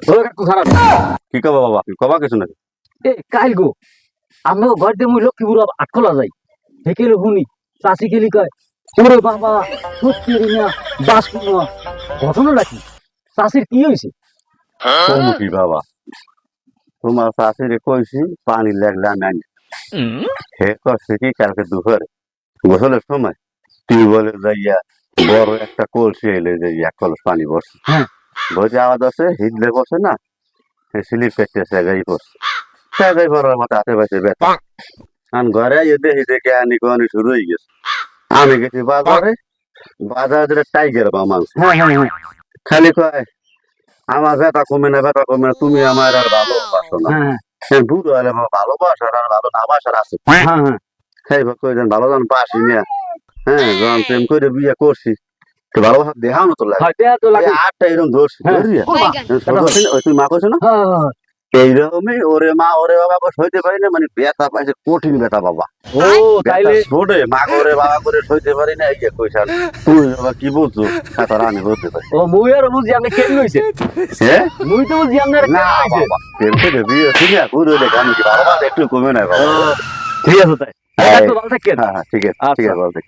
একটু খারাপ কি কবা বাবা, কি কবা কিছু নাকি? এ কাইল গো আমরা ঘর দিয়ে মুই লক্ষ্মীপুর আটকলা যাই হেকেলে শুনি চাষি খেলি কয় ওরে বাবা সত্যি রিনা বাস ঘটনা নাকি চাষির কি হয়েছে? কমু কি বাবা, তোমার শাশুড়ি কইছি পানি লাগলে আমি আনি। হে করছে কি কালকে দুপুরে গোসলের সময় টিউবওয়েলে যাইয়া বড় একটা কলসি এলে যে এক কলস পানি বসছে। হ্যাঁ বসে আওয়াজ আছে হিদলে বসে না, স্লিপ পেটে সেগাই পড়ছে। সেগাই পড়ার মতো হাতে পাশে ব্যথা। আমি ঘরে এসে দেখি যে জ্ঞানী গানি শুরু হয়ে গেছে। আমি গেছি বাজারে, বাজারে টাইগার বা মাংস হ্যাঁ হ্যাঁ হ্যাঁ খালি কয় আমার ব্যথা কমে না, ব্যথা কমে না, তুমি আমার আর ভালোবাসো না। হ্যাঁ বুড়ো হলে আমার ভালোবাসার আর ভালো না বাসার আছে। হ্যাঁ হ্যাঁ সেই কইছেন ভালো জন পাসি নিয়ে, হ্যাঁ যখন প্রেম করে বিয়ে করছি তো ভালোবাসা দেখানো তো লাগে। হয়তো এত লাগে আটটা এরকম ধরছি হ্যাঁ। ধরিয়া বাইগান। ওই তুই মা কইছো না হ্যাঁ হ্যাঁ, হ্যাঁ। এইরকমই ওরে মা ওরে বাবা করে সইতে পারি না, মানে ব্যথা পাইছে কঠিন ব্যথা বাবা। ও তাইলে ছোটে মা করে বাবা করে সইতে পারি না, এই যে কইসাল তুই বাবা কি বুঝছো তার আমি বলতে পারি। ও মুই আর বুঝি আপনি কেমন হইছে হ্যাঁ মুই তো বুঝি আপনার না বাবা প্রেম করে বিয়ে ঠিক আছে ঘুরে দেখে আমি কি ভালোবাসা একটু কমে নাই বাবা। ঠিক আছে তাই হ্যাঁ একটু ভালো থাকেন হ্যাঁ ঠিক আছে ঠিক আছে বলতে।